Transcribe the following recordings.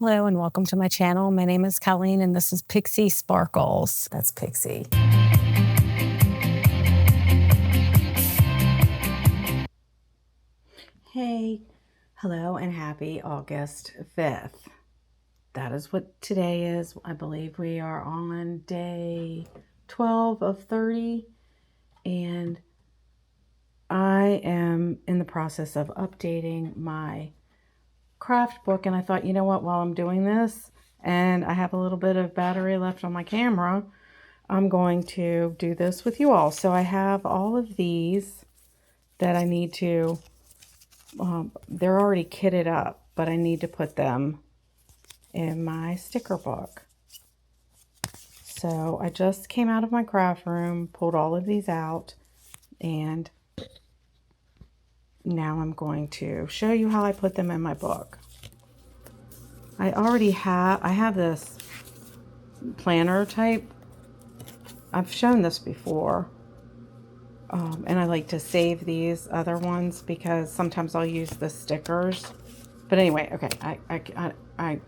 Hello and welcome to my channel. My name is Colleen and this is Pixie Sparkles. That's Pixie. Hey, hello and happy August 5th. That is what today is. I believe we are on day 12 of 30 and I am in the process of updating my craft book, and I thought, you know what, while I'm doing this and I have a little bit of battery left on my camera, I'm going to do this with you all. So I have all of these that I need to, they're already kitted up, but I need to put them in my sticker book. So I just came out of my craft room, pulled all of these out, and now I'm going to show you how I put them in my book. I have this planner type. I've shown this before. And I like to save these other ones because sometimes I'll use the stickers. But anyway, okay, I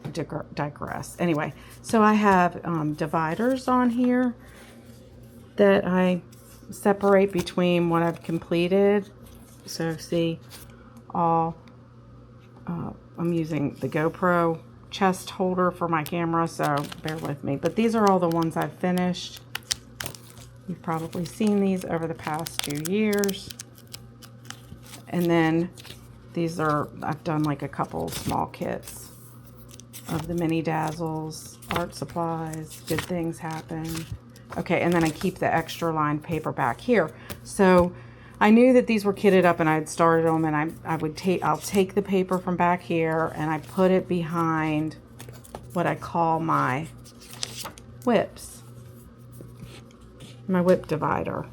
digress. Anyway, so I have dividers on here that I separate between what I've completed. So see, I'm using the GoPro chest holder for my camera, so bear with me. But these are all the ones I've finished. You've probably seen these over the past 2 years. And then these are, I've done like a couple small kits of the mini dazzles, art supplies, good things happen. Okay, and then I keep the extra lined paper back here. So I knew that these were kitted up and I had started them, and I'll take the paper from back here and I put it behind what I call my whips, my whip divider.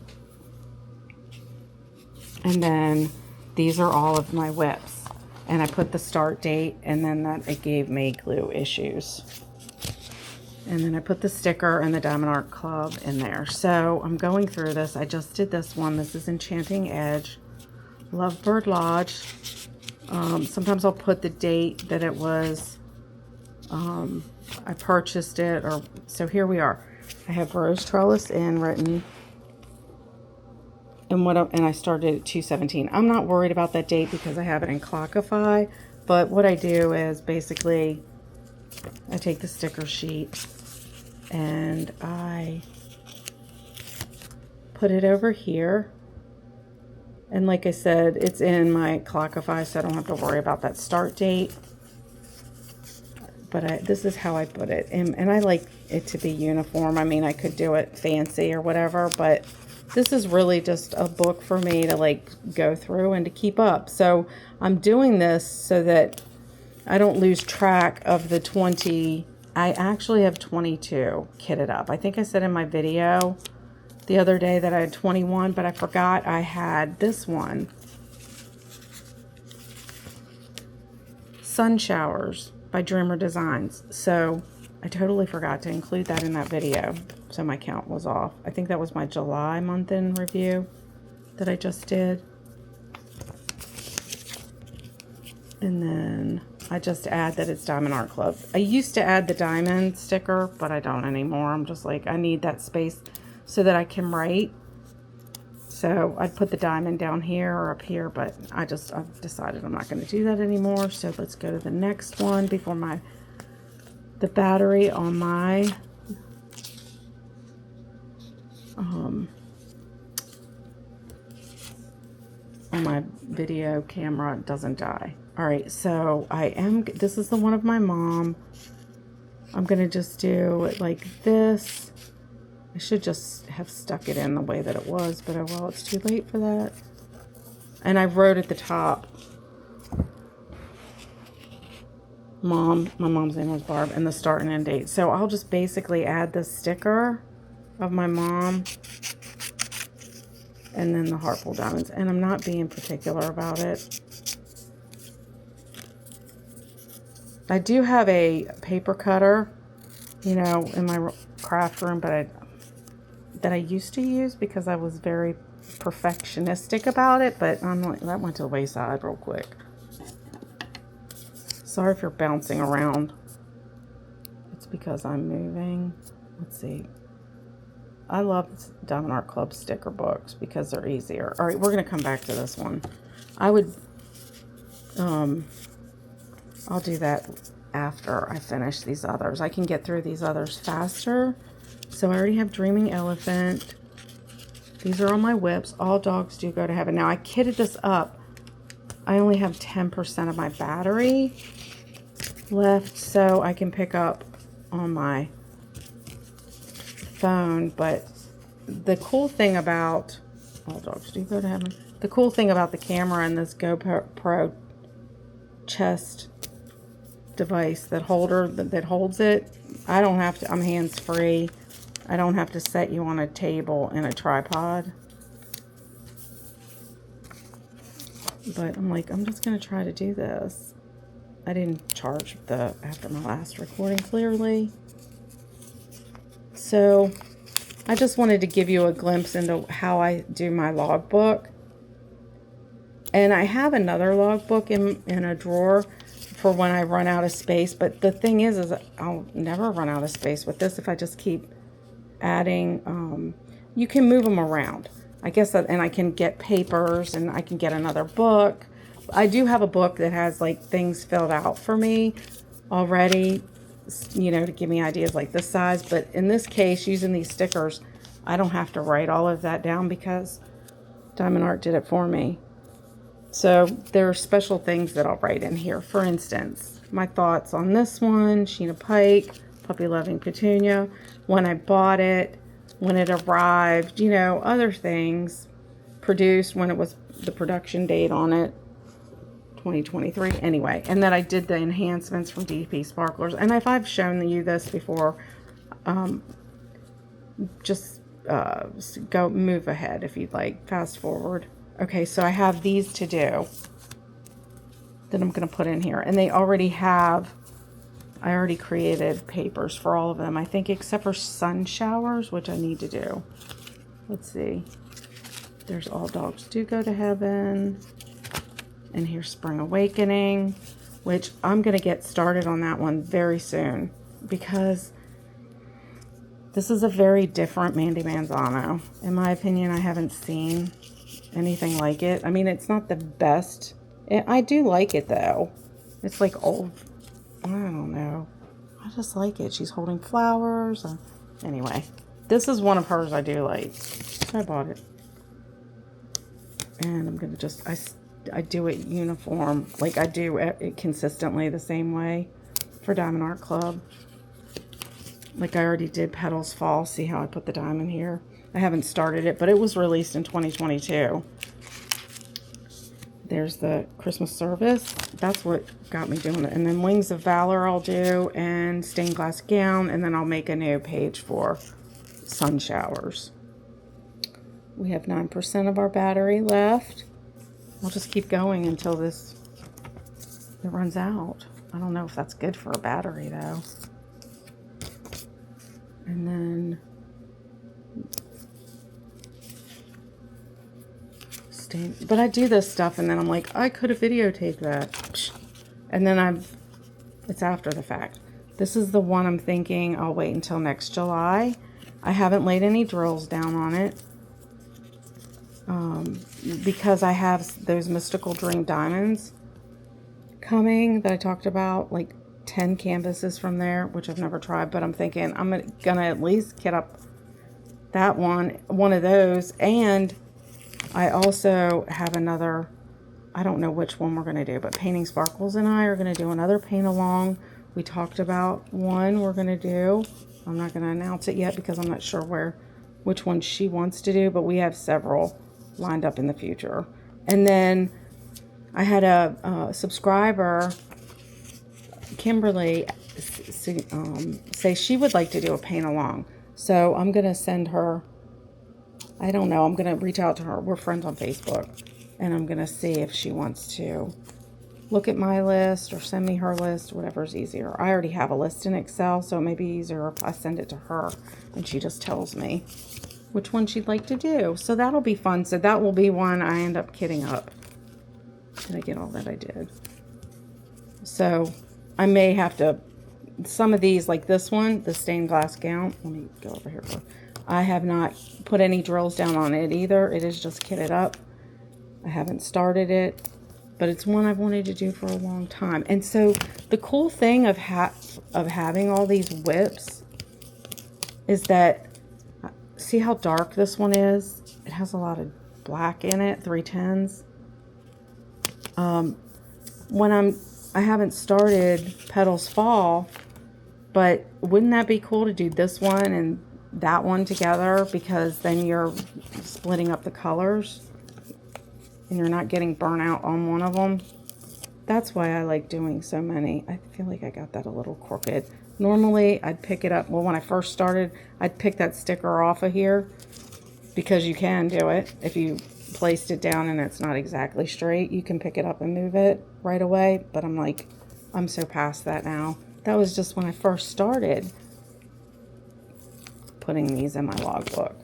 And then these are all of my whips. And I put the start date, and then it gave me glue issues. And then I put the sticker and the Diamond Art Club in there. So I'm going through this. I just did this one. This is Enchanting Edge, Lovebird Lodge. Sometimes I'll put the date that it was, I purchased it. So here we are. I have Rose Trellis Inn written. And I started at 2/17. I'm not worried about that date because I have it in Clockify. But what I do is basically I take the sticker sheet and I put it over here. And like I said, it's in my Clockify, so I don't have to worry about that start date. But this is how I put it. And I like it to be uniform. I mean, I could do it fancy or whatever, but this is really just a book for me to like go through and to keep up. So I'm doing this so that I don't lose track of the 20. I actually have 22 kitted up. I think I said in my video the other day that I had 21, but I forgot I had this one. Sun Showers by Dreamer Designs. So I totally forgot to include that in that video. So my count was off. I think that was my July month in review that I just did. And then I just add that it's Diamond Art Club. I used to add the diamond sticker, but I don't anymore. I'm just like, I need that space so that I can write. So I'd put the diamond down here or up here, but I've decided I'm not going to do that anymore. So let's go to the next one before the battery on my video camera doesn't die. All right, so this is the one of my mom. I'm going to just do it like this. I should just have stuck it in the way that it was, but oh well, it's too late for that. And I wrote at the top, my mom's name was Barb, and the start and end date. So I'll just basically add the sticker of my mom and then the Heartful Diamonds. And I'm not being particular about it. I do have a paper cutter, you know, in my craft room, but that I used to use because I was very perfectionistic about it, but that went to the wayside real quick. Sorry if you're bouncing around. because I'm moving. Let's see. I love Diamond Art Club sticker books because they're easier. All right, we're going to come back to this one. I would, I'll do that after I finish these others. I can get through these others faster. So I already have Dreaming Elephant. These are on my whips. All dogs do go to heaven. Now I kitted this up. I only have 10% of my battery left, so I can pick up on my phone. But the cool thing about all dogs do go to heaven. The cool thing about the camera and this GoPro chest device that holds it, I don't have to. I'm hands free. I don't have to set you on a table and a tripod. But I'm like, I'm just gonna try to do this. I didn't charge after my last recording clearly. So I just wanted to give you a glimpse into how I do my logbook. And I have another logbook in a drawer for when I run out of space. But the thing is I'll never run out of space with this if I just keep adding. You can move them around. I guess and I can get papers and I can get another book. I do have a book that has like things filled out for me already, you know, to give me ideas like this size. But in this case, using these stickers, I don't have to write all of that down because Diamond Art did it for me. So there are special things that I'll write in here. For instance, my thoughts on this one, Sheena Pike, Puppy Loving Petunia, when I bought it, when it arrived, you know, other things, produced, when it was the production date on it, 2023, anyway. And then I did the enhancements from DP Sparklers. And if I've shown you this before, just move ahead if you'd like, fast forward. Okay, so I have these to do that I'm going to put in here. And they already have, I already created papers for all of them, I think, except for sun showers, which I need to do. Let's see. There's All Dogs Do Go to Heaven. And here's Spring Awakening, which I'm going to get started on that one very soon because this is a very different Mandy Manzano. In my opinion, I haven't seen anything like it. I mean, it's not the best. I do like it, though. It's like old. I don't know. I just like it. She's holding flowers. Anyway, this is one of hers I do like. So I bought it. And I'm going to just, I do it uniform. Like I do it consistently the same way for Diamond Art Club. Like I already did Petals Fall. See how I put the diamond here? I haven't started it, but it was released in 2022. There's the Christmas service. That's what got me doing it. And then Wings of Valor I'll do, and Stained Glass Gown, and then I'll make a new page for sun showers. We have 9% of our battery left. I'll just keep going until it runs out. I don't know if that's good for a battery though. And then but I do this stuff and then I'm like, I could have videotaped that. And then it's after the fact. This is the one I'm thinking I'll wait until next July. I haven't laid any drills down on it. Because I have those Mystical Dream diamonds coming that I talked about, like 10 canvases from there, which I've never tried, but I'm thinking I'm gonna at least get up that one of those. And I also have another, I don't know which one we're gonna do, but Painting Sparkles and I are gonna do another paint along. We talked about one we're gonna do. I'm not gonna announce it yet because I'm not sure which one she wants to do, but we have several lined up in the future. And then I had a subscriber, Kimberly, say she would like to do a paint along. So I'm going to send her, I don't know, I'm going to reach out to her. We're friends on Facebook. And I'm going to see if she wants to look at my list or send me her list, whatever's easier. I already have a list in Excel, so it may be easier if I send it to her and she just tells me which one she'd like to do. So that'll be fun. So that will be one I end up kitting up. Did I get all that I did? So I may have to some of these, like this one, the stained glass gown. Let me go over here. I have not put any drills down on it either. It is just kitted up. I haven't started it, but it's one I've wanted to do for a long time. And so the cool thing of having all these whips is that, see how dark this one is? It has a lot of black in it, 310s. I haven't started Petals Fall, but wouldn't that be cool to do this one and that one together, because then you're splitting up the colors and you're not getting burnt out on one of them. That's why I like doing so many. I feel like I got that a little crooked. Normally I'd pick it up, well, when I first started, I'd pick that sticker off of here, because you can do it. If you placed it down and it's not exactly straight, you can pick it up and move it right away. But I'm so past that now. That was just when I first started putting these in my logbook.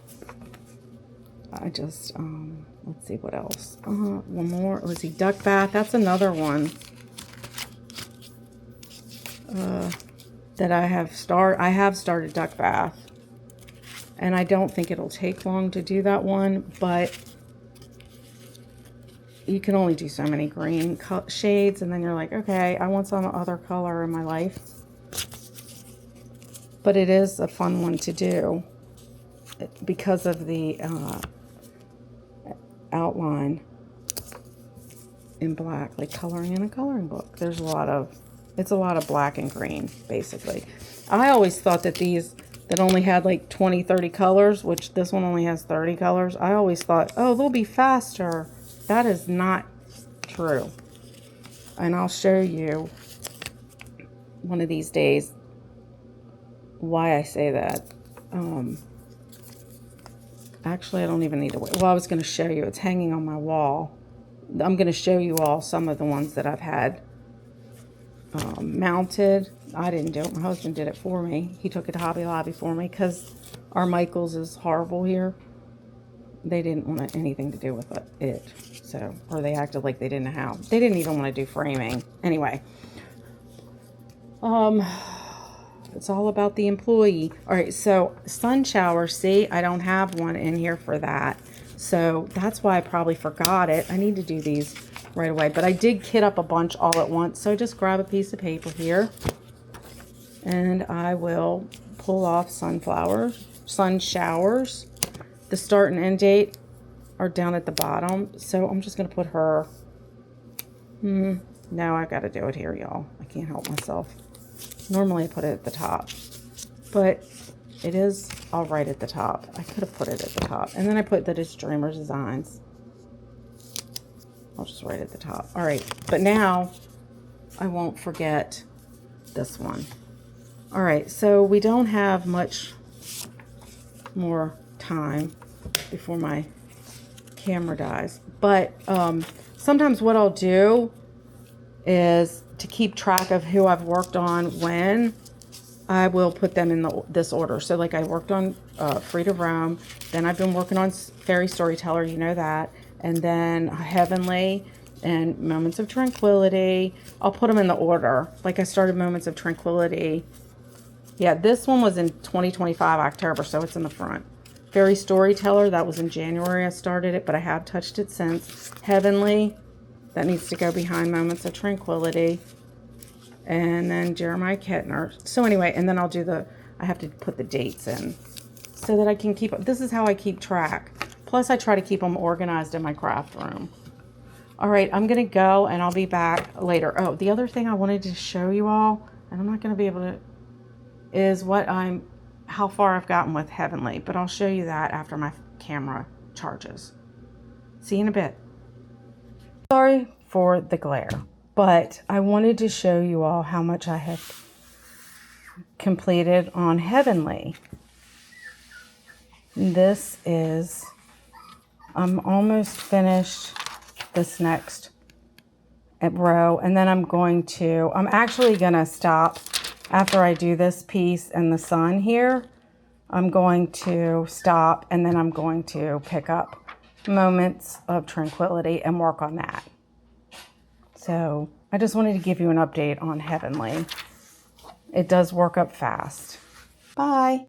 I just, let's see what else. One more. Let's see, duck bath. That's another one that I have started duck bath. And I don't think it'll take long to do that one, but you can only do so many green shades, and then you're like, okay, I want some other color in my life. But it is a fun one to do because of the outline in black, like coloring in a coloring book. It's a lot of black and green, basically. I always thought that these that only had like 20, 30 colors, which this one only has 30 colors, I always thought, oh, they'll be faster. That is not true. And I'll show you one of these days why I say that. Actually, I don't even need to wait. Well, I was going to show you. It's hanging on my wall. I'm going to show you all some of the ones that I've had mounted. I didn't do it. My husband did it for me. He took it to Hobby Lobby for me because our Michaels is horrible here. They didn't want anything to do with it. So, or they acted like they didn't know how. They didn't even want to do framing. Anyway. It's all about the employee. All right, so sun shower. See, I don't have one in here for that. So that's why I probably forgot it. I need to do these right away. But I did kit up a bunch all at once. So just grab a piece of paper here. And I will pull off sun showers. The start and end date are down at the bottom. So I'm just going to put her. No, I got to do it here, y'all. I can't help myself. Normally I put it at the top, but it is all right at the top. I could have put it at the top. And then I put that it's Dreamer Designs. I'll just write at the top. All right, but now I won't forget this one. All right, so we don't have much more time before my camera dies. But sometimes what I'll do is to keep track of who I've worked on when, I will put them in this order. So like I worked on Free to Roam, then I've been working on Fairy Storyteller, you know that, and then Heavenly and Moments of Tranquility. I'll put them in the order. Like I started Moments of Tranquility. Yeah, this one was in 2025 October, so it's in the front. Fairy Storyteller, that was in January I started it, but I have touched it since. Heavenly, that needs to go behind Moments of Tranquility. And then Jeremiah Kettner. So anyway, and then I'll do I have to put the dates in so that I can keep, this is how I keep track. Plus I try to keep them organized in my craft room. All right, I'm going to go and I'll be back later. Oh, the other thing I wanted to show you all, and I'm not going to be able to, is how far I've gotten with Heavenly. But I'll show you that after my camera charges. See you in a bit. Sorry for the glare, but I wanted to show you all how much I have completed on Heavenly. This is, I'm almost finished this next row, and then I'm actually going to stop after I do this piece and the sun here. I'm going to stop, and then I'm going to pick up Moments of Tranquility and work on that. So I just wanted to give you an update on Heavenly. it does work up fast. Bye.